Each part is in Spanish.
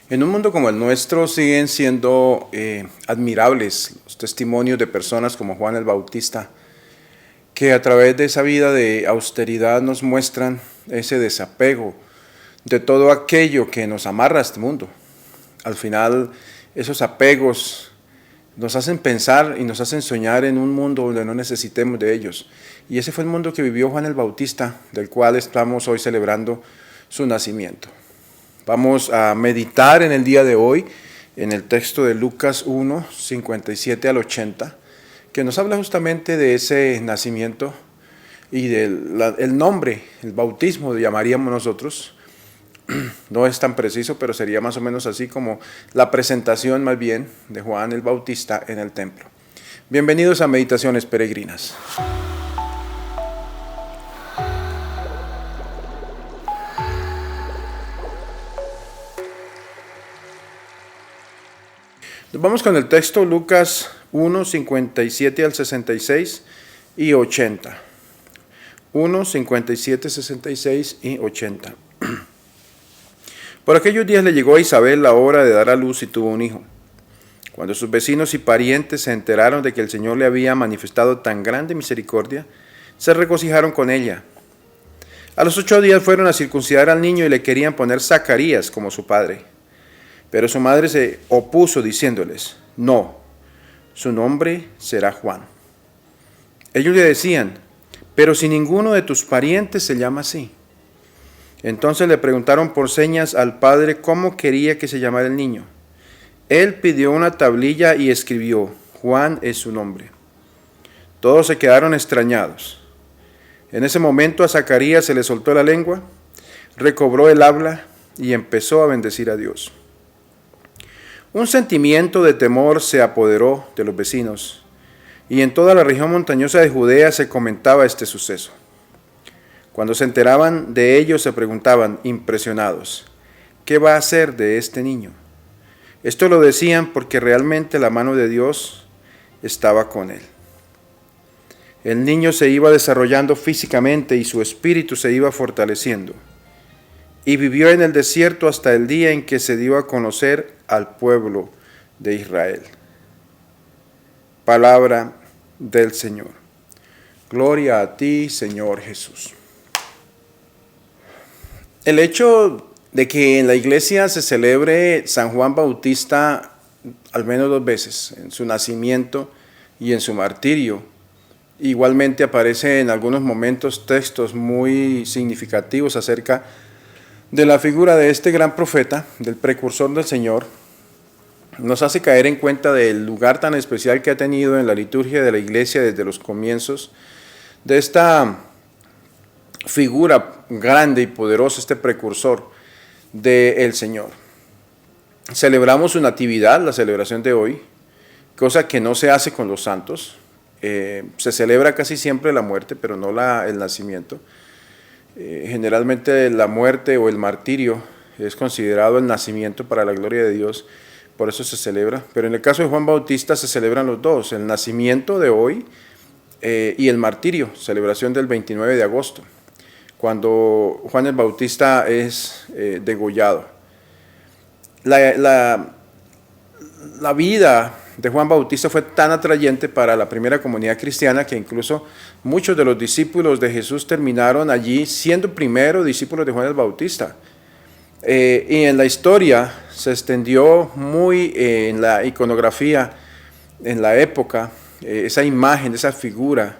En un mundo como el nuestro siguen siendo admirables los testimonios de personas como Juan el Bautista, que a través de esa vida de austeridad nos muestran ese desapego de todo aquello que nos amarra a este mundo. Al final, esos apegos nos hacen pensar y nos hacen soñar en un mundo donde no necesitemos de ellos. Y ese fue el mundo que vivió Juan el Bautista, del cual estamos hoy celebrando su nacimiento. Vamos a meditar en el día de hoy en el texto de Lucas 1, 57 al 80, que nos habla justamente de ese nacimiento y del nombre, el bautismo, llamaríamos nosotros. No es tan preciso, pero sería más o menos así como la presentación más bien de Juan el Bautista en el templo. Bienvenidos a Meditaciones Peregrinas. Vamos con el texto Lucas 1, 57 al 66 y 80. 1, 57, 66 y 80. Por aquellos días le llegó a Isabel la hora de dar a luz y tuvo un hijo. Cuando sus vecinos y parientes se enteraron de que el Señor le había manifestado tan grande misericordia, se regocijaron con ella. A los 8 días fueron a circuncidar al niño y le querían poner Zacarías como su padre. Pero su madre se opuso diciéndoles, no, su nombre será Juan. Ellos le decían, pero si ninguno de tus parientes se llama así. Entonces le preguntaron por señas al padre cómo quería que se llamara el niño. Él pidió una tablilla y escribió, Juan es su nombre. Todos se quedaron extrañados. En ese momento a Zacarías se le soltó la lengua, recobró el habla y empezó a bendecir a Dios. Un sentimiento de temor se apoderó de los vecinos, y en toda la región montañosa de Judea se comentaba este suceso. Cuando se enteraban de ello se preguntaban, impresionados, ¿qué va a hacer de este niño? Esto lo decían porque realmente la mano de Dios estaba con él. El niño se iba desarrollando físicamente y su espíritu se iba fortaleciendo. Y vivió en el desierto hasta el día en que se dio a conocer al pueblo de Israel. Palabra del Señor. Gloria a ti, Señor Jesús. El hecho de que en la iglesia se celebre San Juan Bautista al menos 2 veces, en su nacimiento y en su martirio, igualmente aparece en algunos momentos textos muy significativos acerca de la figura de este gran profeta, del precursor del Señor, nos hace caer en cuenta del lugar tan especial que ha tenido en la liturgia de la iglesia desde los comienzos, de esta figura grande y poderosa, este precursor del Señor. Celebramos su natividad, la celebración de hoy, cosa que no se hace con los santos. Se celebra casi siempre la muerte, pero no el nacimiento. Generalmente la muerte o el martirio es considerado el nacimiento para la gloria de Dios, por eso se celebra. Pero en el caso de Juan Bautista se celebran los dos, el nacimiento de hoy y el martirio, celebración del 29 de agosto, cuando Juan el Bautista es degollado. La vida de Juan Bautista fue tan atrayente para la primera comunidad cristiana que incluso muchos de los discípulos de Jesús terminaron allí siendo primero discípulos de Juan el Bautista. Y en la historia se extendió muy en la iconografía, en la época, esa imagen, esa figura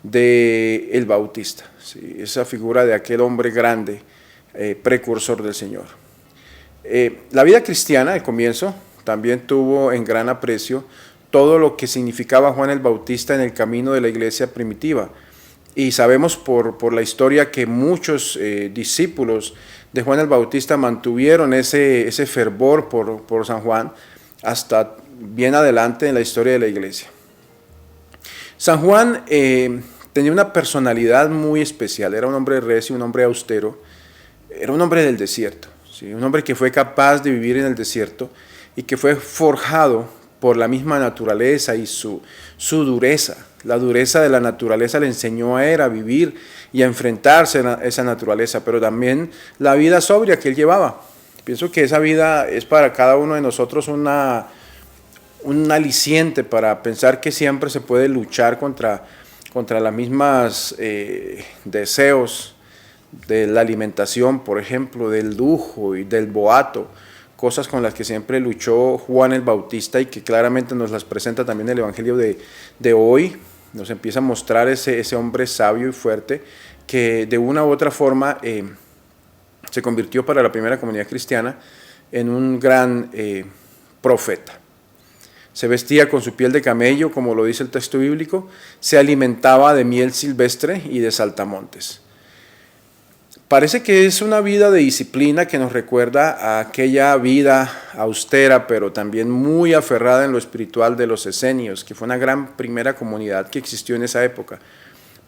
del Bautista, ¿sí? Esa figura de aquel hombre grande, precursor del Señor. La vida cristiana, al comienzo, también tuvo en gran aprecio todo lo que significaba Juan el Bautista en el camino de la iglesia primitiva. Y sabemos por la historia que muchos discípulos de Juan el Bautista mantuvieron ese fervor por San Juan hasta bien adelante en la historia de la iglesia. San Juan tenía una personalidad muy especial, era un hombre recio, un hombre austero, era un hombre del desierto, ¿sí? Un hombre que fue capaz de vivir en el desierto y que fue forjado por la misma naturaleza y su dureza. La dureza de la naturaleza le enseñó a él a vivir y a enfrentarse a esa naturaleza, pero también la vida sobria que él llevaba. Pienso que esa vida es para cada uno de nosotros un aliciente para pensar que siempre se puede luchar contra las mismas deseos de la alimentación, por ejemplo, del lujo y del boato, cosas con las que siempre luchó Juan el Bautista y que claramente nos las presenta también el Evangelio de hoy. Nos empieza a mostrar ese hombre sabio y fuerte que de una u otra forma se convirtió para la primera comunidad cristiana en un gran profeta. Se vestía con su piel de camello, como lo dice el texto bíblico, se alimentaba de miel silvestre y de saltamontes. Parece que es una vida de disciplina que nos recuerda a aquella vida austera, pero también muy aferrada en lo espiritual de los esenios, que fue una gran primera comunidad que existió en esa época.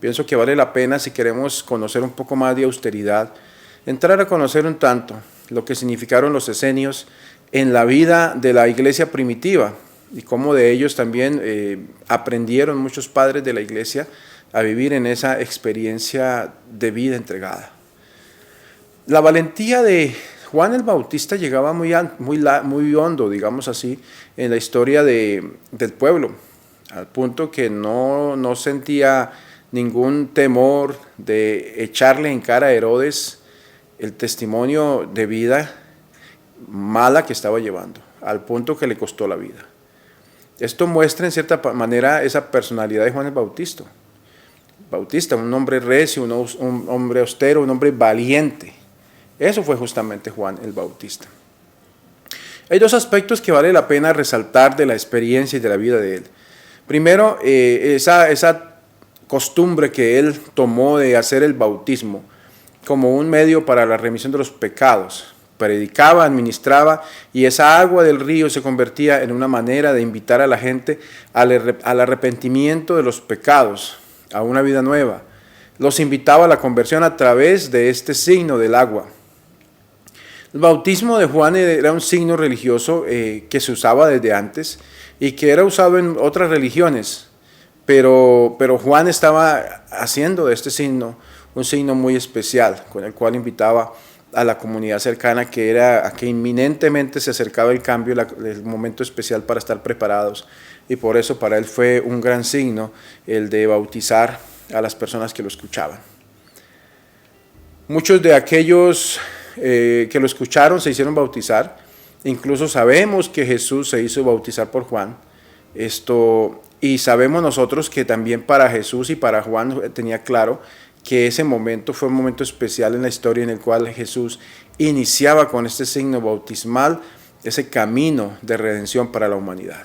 Pienso que vale la pena, si queremos conocer un poco más de austeridad, entrar a conocer un tanto lo que significaron los esenios en la vida de la iglesia primitiva y cómo de ellos también aprendieron muchos padres de la iglesia a vivir en esa experiencia de vida entregada. La valentía de Juan el Bautista llegaba muy hondo, digamos así, en la historia del pueblo, al punto que no sentía ningún temor de echarle en cara a Herodes el testimonio de vida mala que estaba llevando, al punto que le costó la vida. Esto muestra en cierta manera esa personalidad de Juan el Bautista, un hombre recio, un hombre austero, un hombre valiente. Eso fue justamente Juan el Bautista. Hay dos aspectos que vale la pena resaltar de la experiencia y de la vida de él. Primero, esa costumbre que él tomó de hacer el bautismo como un medio para la remisión de los pecados. Predicaba, administraba, y esa agua del río se convertía en una manera de invitar a la gente al arrepentimiento de los pecados, a una vida nueva. Los invitaba a la conversión a través de este signo del agua. El bautismo de Juan era un signo religioso que se usaba desde antes y que era usado en otras religiones, pero Juan estaba haciendo de este signo un signo muy especial, con el cual invitaba a la comunidad cercana a que inminentemente se acercaba el cambio, el momento especial para estar preparados, y por eso para él fue un gran signo el de bautizar a las personas que lo escuchaban. Muchos de aquellos que lo escucharon se hicieron bautizar, incluso sabemos que Jesús se hizo bautizar por Juan, y sabemos nosotros que también para Jesús y para Juan tenía claro que ese momento fue un momento especial en la historia en el cual Jesús iniciaba con este signo bautismal ese camino de redención para la humanidad.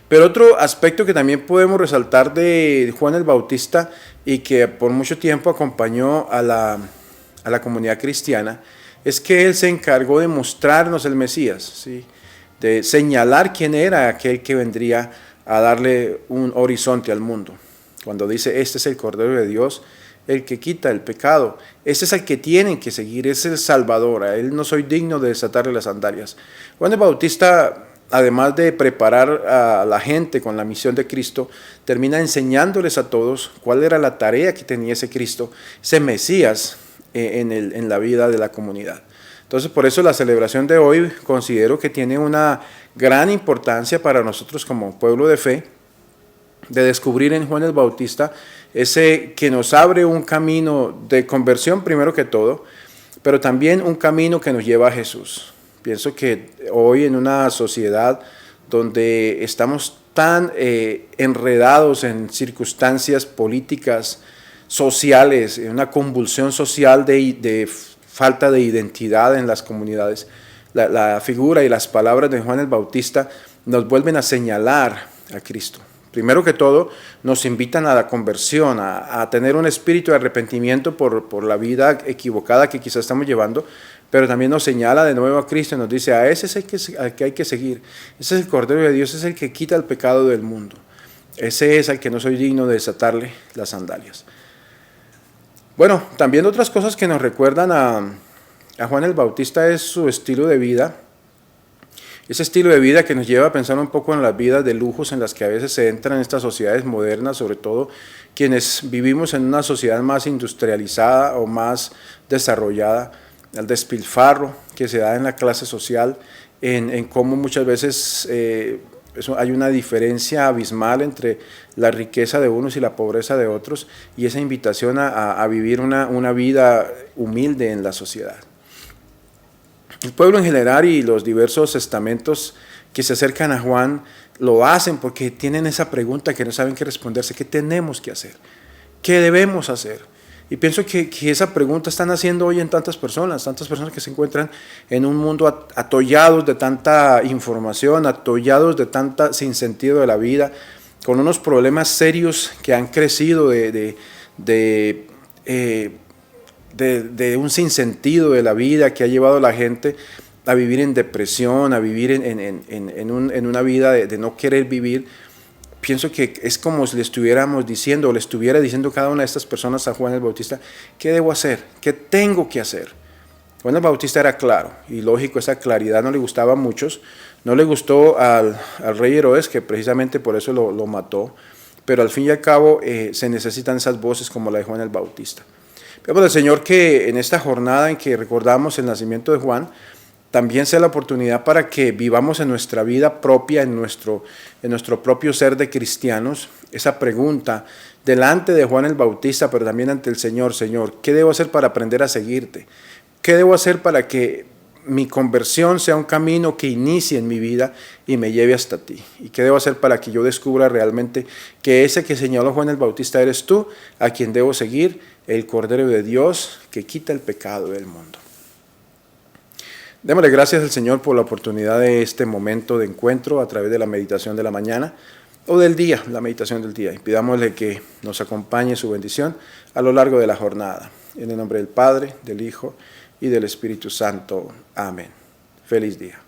Pero otro aspecto que también podemos resaltar de Juan el Bautista y que por mucho tiempo acompañó a la comunidad cristiana es que él se encargó de mostrarnos el Mesías, ¿sí? De señalar quién era aquel que vendría a darle un horizonte al mundo. Cuando dice, este es el Cordero de Dios, el que quita el pecado, ese es el que tienen que seguir, es el Salvador, a él no soy digno de desatarle las sandalias. Juan el Bautista, además de preparar a la gente con la misión de Cristo, termina enseñándoles a todos cuál era la tarea que tenía ese Cristo, ese Mesías en la vida de la comunidad. Entonces, por eso la celebración de hoy considero que tiene una gran importancia para nosotros como pueblo de fe, de descubrir en Juan el Bautista ese que nos abre un camino de conversión primero que todo, pero también un camino que nos lleva a Jesús. Pienso que hoy en una sociedad donde estamos tan enredados en circunstancias políticas, sociales, en una convulsión social de falta de identidad en las comunidades, la figura y las palabras de Juan el Bautista nos vuelven a señalar a Cristo. Primero que todo, nos invitan a la conversión, a tener un espíritu de arrepentimiento por la vida equivocada que quizás estamos llevando, pero también nos señala de nuevo a Cristo y nos dice, a ese es el que hay que seguir. Ese es el Cordero de Dios, ese es el que quita el pecado del mundo. Ese es al que no soy digno de desatarle las sandalias. Bueno, también otras cosas que nos recuerdan a Juan el Bautista es su estilo de vida. Ese estilo de vida que nos lleva a pensar un poco en las vidas de lujos en las que a veces se entran en estas sociedades modernas, sobre todo quienes vivimos en una sociedad más industrializada o más desarrollada. al despilfarro que se da en la clase social, en cómo muchas veces hay una diferencia abismal entre la riqueza de unos y la pobreza de otros, y esa invitación a vivir una vida humilde en la sociedad. El pueblo en general y los diversos estamentos que se acercan a Juan lo hacen porque tienen esa pregunta que no saben qué responderse: ¿qué tenemos que hacer? ¿Qué debemos hacer? Y pienso que esa pregunta están haciendo hoy en tantas personas que se encuentran en un mundo atollados de tanta información, atollados de tanta sinsentido de la vida, con unos problemas serios que han crecido de un sinsentido de la vida que ha llevado a la gente a vivir en depresión, a vivir en una vida de no querer vivir. Pienso que es como si le estuviéramos diciendo, o le estuviera diciendo cada una de estas personas a Juan el Bautista: ¿qué debo hacer? ¿Qué tengo que hacer? Juan el Bautista era claro, y lógico, esa claridad no le gustaba a muchos. No le gustó al rey Herodes, que precisamente por eso lo mató, pero al fin y al cabo se necesitan esas voces como la de Juan el Bautista. Pedimos al Señor que en esta jornada en que recordamos el nacimiento de Juan, también sea la oportunidad para que vivamos en nuestra vida propia, en nuestro propio ser de cristianos, esa pregunta delante de Juan el Bautista, pero también ante el Señor: Señor, ¿qué debo hacer para aprender a seguirte? ¿Qué debo hacer para que mi conversión sea un camino que inicie en mi vida y me lleve hasta ti? ¿Y qué debo hacer para que yo descubra realmente que ese que señaló Juan el Bautista eres tú, a quien debo seguir, el Cordero de Dios que quita el pecado del mundo? Démosle gracias al Señor por la oportunidad de este momento de encuentro a través de la meditación de la mañana o del día, la meditación del día. Y pidámosle que nos acompañe su bendición a lo largo de la jornada. En el nombre del Padre, del Hijo y del Espíritu Santo. Amén. Feliz día.